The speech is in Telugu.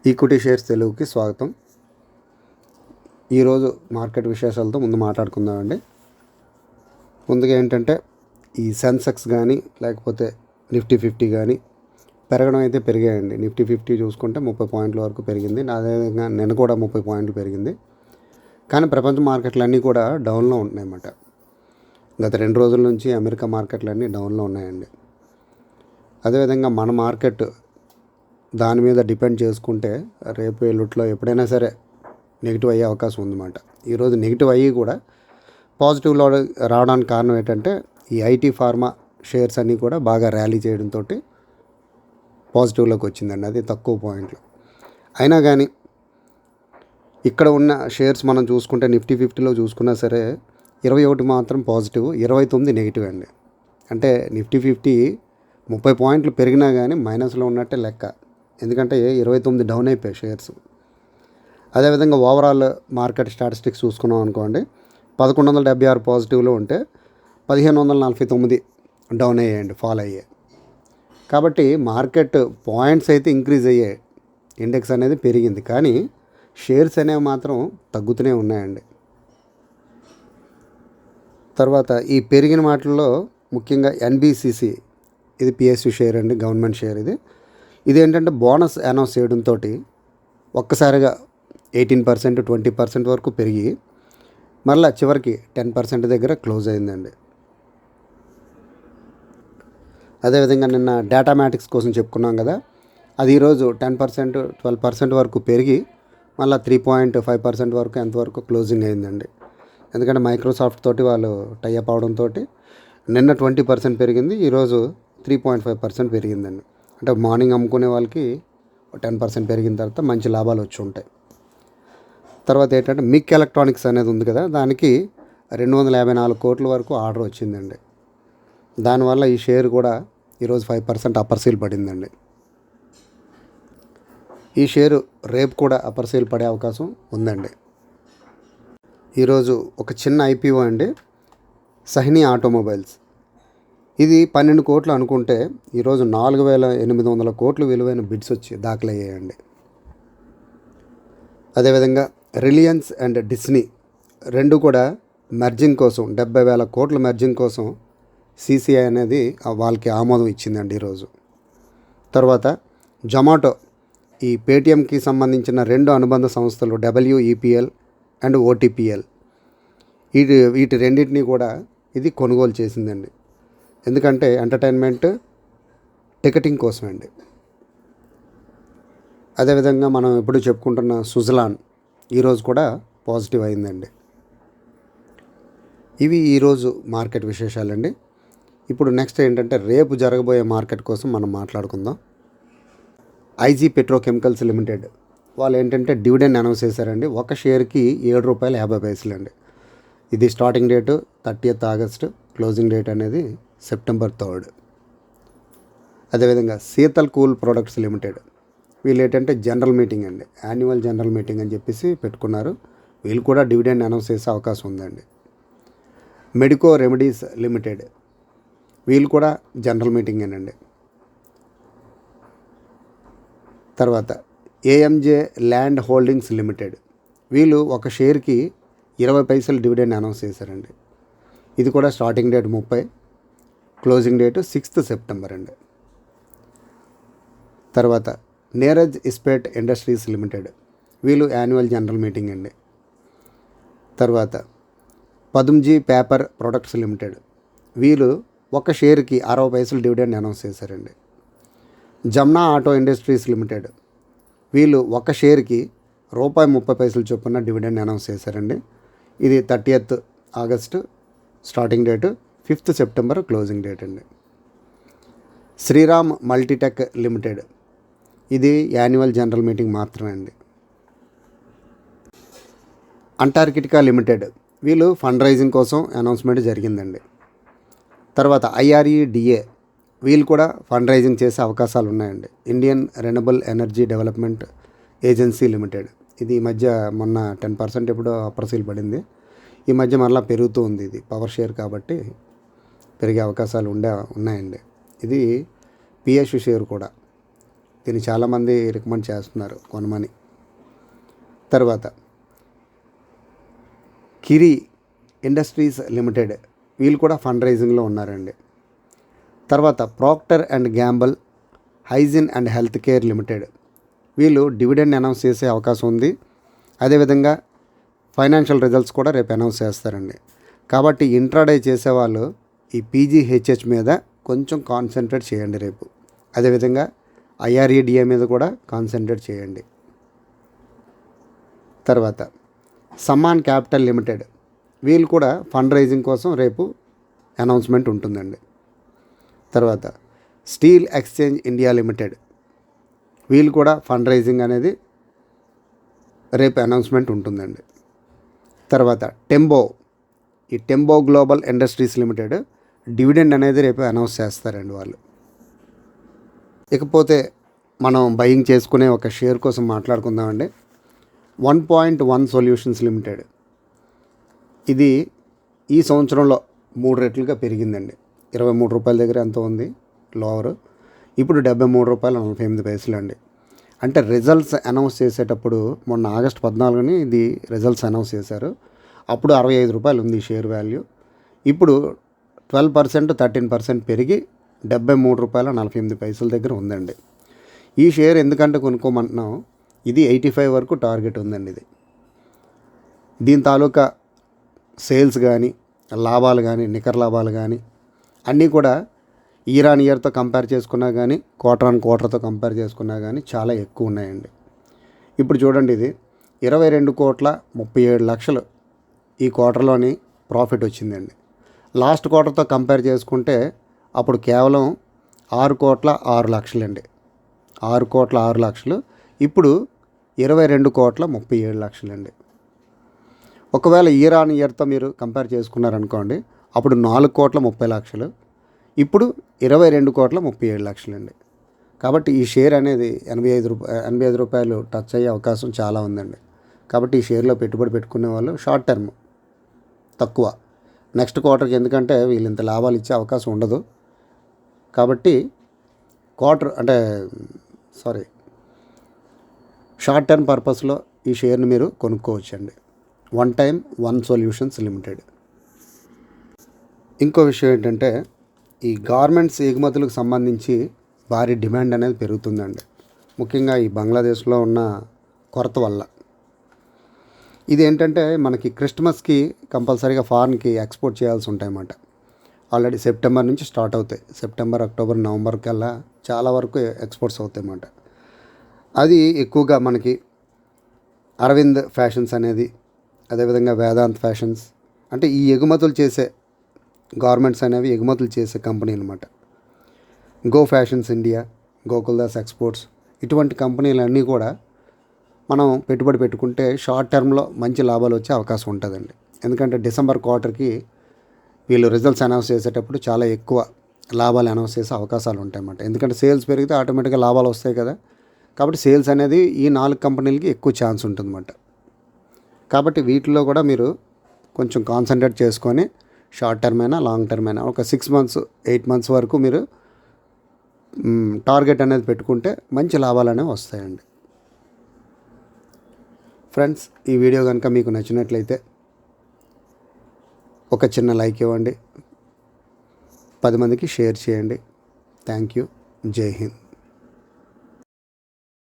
ఈక్విటీ షేర్స్ తెలుగుకి స్వాగతం. ఈరోజు మార్కెట్ విశేషాలతో ముందు మాట్లాడుకుందామండి. ముందుగా ఏంటంటే ఈ సెన్సెక్స్ కానీ లేకపోతే నిఫ్టీ 50 కానీ పెరగడం అయితే పెరిగాయండి. నిఫ్టీ 50 చూసుకుంటే 30 పాయింట్ల వరకు పెరిగింది. అదేవిధంగా నిన్న కూడా 30 పాయింట్లు పెరిగింది. కానీ ప్రపంచ మార్కెట్లు అన్నీ కూడా డౌన్లో ఉంటున్నాయన్నమాట. గత 2 రోజుల నుంచి అమెరికా మార్కెట్లు అన్నీ డౌన్లో ఉన్నాయండి. అదేవిధంగా మన మార్కెట్ దాని మీద డిపెండ్ చేసుకుంటే రేపు ఎల్లుట్లో ఎప్పుడైనా సరే నెగిటివ్ అయ్యే అవకాశం ఉందన్నమాట. ఈరోజు నెగిటివ్ అయ్యి కూడా పాజిటివ్లో రావడానికి కారణం ఏంటంటే ఈ ఐటీ ఫార్మా షేర్స్ అన్నీ కూడా బాగా ర్యాలీ చేయడంతో పాజిటివ్లోకి వచ్చిందండి. అది తక్కువ పాయింట్లు అయినా కానీ ఇక్కడ ఉన్న షేర్స్ మనం చూసుకుంటే నిఫ్టీ 50లో చూసుకున్నా సరే 21 మాత్రం పాజిటివ్, 29 నెగిటివ్ అండి. అంటే నిఫ్టీ 50 30 పాయింట్లు పెరిగినా కానీ మైనస్లో ఉన్నట్టే లెక్క. ఎందుకంటే 29 డౌన్ అయిపోయాయి షేర్స్. అదేవిధంగా ఓవరాల్ మార్కెట్ స్టాటిస్టిక్స్ చూసుకున్నాం అనుకోండి, 1176 పాజిటివ్లో ఉంటే 1549 డౌన్ అయ్యాయండి, ఫాల్ అయ్యాయి. కాబట్టి మార్కెట్ పాయింట్స్ అయితే ఇంక్రీజ్ అయ్యాయి, ఇండెక్స్ అనేది పెరిగింది, కానీ షేర్స్ అనేవి మాత్రం తగ్గుతూనే ఉన్నాయండి. తర్వాత ఈ పెరిగిన వాటిల్లో ముఖ్యంగా ఎన్బిసిసి, ఇది పిఎస్యు షేర్ అండి, గవర్నమెంట్ షేర్. ఇదేంటంటే బోనస్ అనౌన్స్ చేయడంతో ఒక్కసారిగా 18%, 20% వరకు పెరిగి మళ్ళీ చివరికి 10% దగ్గర క్లోజ్ అయిందండి. అదేవిధంగా నిన్న డేటామాటిక్స్ కోసం చెప్పుకున్నాం కదా, అది ఈరోజు 10%, 12% వరకు పెరిగి మళ్ళీ 3.5% వరకు ఎంతవరకు క్లోజింగ్ అయిందండి. ఎందుకంటే మైక్రోసాఫ్ట్ తోటి వాళ్ళు టైఅప్ అవడంతో నిన్న 20% పెరిగింది, ఈరోజు 3.5% పెరిగిందండి. అంటే మార్నింగ్ అమ్ముకునే వాళ్ళకి 10% పెరిగిన తర్వాత మంచి లాభాలు వచ్చి ఉంటాయి. తర్వాత ఏంటంటే మిక్ ఎలక్ట్రానిక్స్ అనేది ఉంది కదా, దానికి 254 కోట్ల వరకు ఆర్డర్ వచ్చిందండి. దానివల్ల ఈ షేర్ కూడా ఈరోజు 5% అప్పర్ సేల్ పడిందండి. ఈ షేరు రేపు కూడా అప్పర్ సేల్ పడే అవకాశం ఉందండి. ఈరోజు ఒక చిన్న ఐపీఓ అండి, సహ్ని ఆటోమొబైల్స్. ఇది 12 కోట్లు అనుకుంటే ఈరోజు 4800 కోట్లు విలువైన బిడ్స్ వచ్చి దాఖలయ్యాయండి. అదేవిధంగా రిలయన్స్ అండ్ డిస్నీ రెండు కూడా మెర్జింగ్ కోసం 70,000 కోట్ల మెర్జింగ్ కోసం సిసిఐ అనేది వాళ్ళకి ఆమోదం ఇచ్చిందండి ఈరోజు. తర్వాత జొమాటో, ఈ పేటిఎంకి సంబంధించిన 2 అనుబంధ సంస్థలు WEPL అండ్ OTPL, వీటి రెండింటినీ కూడా ఇది కొనుగోలు చేసిందండి. ఎందుకంటే ఎంటర్టైన్మెంట్ టికెటింగ్ కోసం అండి. అదేవిధంగా మనం ఎప్పుడు చెప్పుకుంటున్న సుజలాన్ ఈరోజు కూడా పాజిటివ్ అయిందండి. ఇవి ఈరోజు మార్కెట్ విశేషాలండి. ఇప్పుడు నెక్స్ట్ ఏంటంటే రేపు జరగబోయే మార్కెట్ కోసం మనం మాట్లాడుకుందాం. ఐజీ పెట్రోకెమికల్స్ లిమిటెడ్ వాళ్ళు ఏంటంటే డివిడెండ్ అనౌన్స్ చేశారండి. ఒక షేర్కి ₹7.50 అండి. ఇది starting date 30th August, closing date అనేది సెప్టెంబర్ 3rd. అదేవిధంగా శీతల్ కూల్ ప్రొడక్ట్స్ లిమిటెడ్, వీళ్ళు ఏంటంటే జనరల్ మీటింగ్ అండి, యాన్యువల్ జనరల్ మీటింగ్ అని చెప్పేసి పెట్టుకున్నారు. వీళ్ళు కూడా డివిడెండ్ అనౌన్స్ చేసే అవకాశం ఉందండి. మెడికో రెమెడీస్ లిమిటెడ్, వీళ్ళు కూడా జనరల్ మీటింగ్ అండి. తర్వాత ఏఎంజే ల్యాండ్ హోల్డింగ్స్ లిమిటెడ్, వీళ్ళు ఒక షేర్కి 20 పైసలు డివిడెండ్ అనౌన్స్ చేశారండి. ఇది కూడా starting date 30, closing date 6th September అండి. తర్వాత నీరజ్ ఇస్పేట్ ఇండస్ట్రీస్ లిమిటెడ్, వీళ్ళు యాన్యువల్ జనరల్ మీటింగ్ అండి. తర్వాత పదుంజీ పేపర్ ప్రొడక్ట్స్ లిమిటెడ్, వీళ్ళు ఒక షేర్కి 60 పైసలు డివిడెండ్ అనౌన్స్ చేశారండి. జమ్నా ఆటో ఇండస్ట్రీస్ లిమిటెడ్, వీళ్ళు ఒక షేర్కి ₹30 చొప్పున డివిడెండ్ అనౌన్స్ చేశారండి. ఇది 30th August, starting date 5th September, closing date అండి. శ్రీరామ్ మల్టీటెక్ లిమిటెడ్, ఇది యాన్యువల్ జనరల్ మీటింగ్ మాత్రమే అండి. అంటార్కిటికా లిమిటెడ్, వీళ్ళు ఫండ్ రైజింగ్ కోసం అనౌన్స్మెంట్ జరిగిందండి. తర్వాత IREDA, వీళ్ళు కూడా ఫండ్ రైజింగ్ చేసే అవకాశాలు ఉన్నాయండి. Indian renewable energy development agency limited, ఇది ఈ మధ్య మొన్న 10% ఎప్పుడో అప్పర్ సేల్ పడింది, ఈ మధ్య మరలా పెరుగుతూ ఉంది. ఇది పవర్ షేర్ కాబట్టి పెరిగే అవకాశాలు ఉన్నాయండి. ఇది పిఎస్యు షేర్ కూడా, దీన్ని చాలామంది రికమెండ్ చేస్తున్నారు కొనమని. తర్వాత కిరి ఇండస్ట్రీస్ లిమిటెడ్, వీళ్ళు కూడా ఫండ్ రైజింగ్లో ఉన్నారండి. తర్వాత Procter and Gamble hygiene and health care limited, వీళ్ళు డివిడెండ్ అనౌన్స్ చేసే అవకాశం ఉంది. అదేవిధంగా ఫైనాన్షియల్ రిజల్ట్స్ కూడా రేపు అనౌన్స్ చేస్తారండి. కాబట్టి ఇంట్రాడే చేసేవాళ్ళు ఈ పీజీహెచ్హెచ్ మీద కొంచెం కాన్సన్ట్రేట్ చేయండి రేపు. అదేవిధంగా ఐఆర్ఈడిఏ మీద కూడా కాన్సన్ట్రేట్ చేయండి. తర్వాత సమ్మాన్ క్యాపిటల్ లిమిటెడ్, వీళ్ళు కూడా ఫండ్ రైజింగ్ కోసం రేపు అనౌన్స్మెంట్ ఉంటుందండి. తర్వాత స్టీల్ ఎక్స్చేంజ్ ఇండియా లిమిటెడ్, వీళ్ళు కూడా ఫండ్ రైజింగ్ అనేది రేపు అనౌన్స్మెంట్ ఉంటుందండి. తర్వాత ఈ టెంబో గ్లోబల్ ఇండస్ట్రీస్ లిమిటెడ్ డివిడెండ్ అనేది రేపు అనౌన్స్ చేస్తారండి వాళ్ళు. ఇకపోతే మనం బయింగ్ చేసుకునే ఒక షేర్ కోసం మాట్లాడుకుందామండి. 1.1 సొల్యూషన్స్ లిమిటెడ్, ఇది ఈ సంవత్సరంలో 3 రెట్లుగా పెరిగిందండి. 23 రూపాయల దగ్గర ఎంత ఉంది లోవర్, ఇప్పుడు 73 రూపాయలు 48 పైసలు అండి. అంటే రిజల్ట్స్ అనౌన్స్ చేసేటప్పుడు మొన్న ఆగస్టు 14ని ఇది రిజల్ట్స్ అనౌన్స్ చేశారు. అప్పుడు 65 రూపాయలు ఉంది షేర్ వాల్యూ. ఇప్పుడు 12% 13% పెరిగి 73 రూపాయల 48 పైసల దగ్గర ఉందండి. ఈ షేర్ ఎందుకంటే కొనుక్కోమంటున్నాం, ఇది 85 వరకు టార్గెట్ ఉందండి. దీని తాలూకా సేల్స్ కానీ, లాభాలు కానీ, నికర లాభాలు కానీ అన్నీ కూడా ఇయర్ ఆన్ ఇయర్తో కంపేర్ చేసుకున్నా కానీ, క్వార్టర్ ఆన్ క్వార్టర్తో కంపేర్ చేసుకున్నా కానీ చాలా ఎక్కువ ఉన్నాయండి. ఇప్పుడు చూడండి, ఇది 22,37,00,000 ఈ క్వార్టర్లోని ప్రాఫిట్ వచ్చిందండి. లాస్ట్ క్వార్టర్తో కంపేర్ చేసుకుంటే అప్పుడు కేవలం 6,06,00,000 అండి. 6,06,00,000 ఇప్పుడు 22,37,00,000 అండి. ఒకవేళ ఇయర్ ఆన్ ఇయర్తో మీరు కంపేర్ చేసుకున్నారనుకోండి, అప్పుడు 4,30,00,000, ఇప్పుడు 22,37,00,000 అండి. కాబట్టి ఈ షేర్ అనేది 85 రూపాయలు టచ్ అయ్యే అవకాశం చాలా ఉందండి. కాబట్టి ఈ షేర్లో పెట్టుబడి పెట్టుకునే వాళ్ళు షార్ట్ టర్మ్ తక్కువ, నెక్స్ట్ క్వార్టర్కి ఎందుకంటే వీళ్ళు ఇంత లాభాలు ఇచ్చే అవకాశం ఉండదు. కాబట్టి షార్ట్ టర్మ్ పర్పస్లో ఈ షేర్ని మీరు కొనుక్కోవచ్చండి. 1 సొల్యూషన్స్ లిమిటెడ్. ఇంకో విషయం ఏంటంటే, ఈ గార్మెంట్స్ ఎగుమతులకు సంబంధించి భారీ డిమాండ్ అనేది పెరుగుతుందండి. ముఖ్యంగా ఈ బంగ్లాదేశ్లో ఉన్న కొరత వల్ల. ఇది ఏంటంటే మనకి క్రిస్మస్కి కంపల్సరీగా ఫారెన్కి ఎక్స్పోర్ట్ చేయాల్సి ఉంటాయన్నమాట. ఆల్రెడీ సెప్టెంబర్ నుంచి స్టార్ట్ అవుతాయి. సెప్టెంబర్, అక్టోబర్, నవంబర్ కల్లా చాలా వరకు ఎక్స్పోర్ట్స్ అవుతాయి అన్నమాట. అది ఎక్కువగా మనకి అరవింద్ ఫ్యాషన్స్ అనేది, అదేవిధంగా వేదాంత్ ఫ్యాషన్స్, అంటే ఈ ఎగుమతులు చేసే గార్మెంట్స్ అనేవి ఎగుమతులు చేసే కంపెనీ అనమాట. Go fashions India, Gokuldas exports, ఇటువంటి కంపెనీలన్నీ కూడా మనం పెట్టుబడి పెట్టుకుంటే షార్ట్ టర్మ్లో మంచి లాభాలు వచ్చే అవకాశం ఉంటుందండి. ఎందుకంటే డిసెంబర్ క్వార్టర్కి వీళ్ళు రిజల్ట్స్ అనౌన్స్ చేసేటప్పుడు చాలా ఎక్కువ లాభాలు అనౌన్స్ చేసే అవకాశాలు ఉంటాయన్నమాట. ఎందుకంటే సేల్స్ పెరిగితే ఆటోమేటిక్గా లాభాలు వస్తాయి కదా. కాబట్టి సేల్స్ అనేది ఈ 4 కంపెనీలకి ఎక్కువ ఛాన్స్ ఉంటుందన్నమాట. కాబట్టి వీటిలో కూడా మీరు కొంచెం కాన్సన్ట్రేట్ చేసుకొని షార్ట్ టర్మ్ అయినా లాంగ్ టర్మ్ అయినా ఒక 6 months 8 months వరకు మీరు టార్గెట్ అనేది పెట్టుకుంటే మంచి లాభాలు అనేవి వస్తాయండి. ఫ్రెండ్స్, ఈ వీడియో కనుక మీకు నచ్చినట్లయితే ఒక చిన్న లైక్ ఇవ్వండి, 10 మందికి షేర్ చేయండి. Thank you. జై హింద్.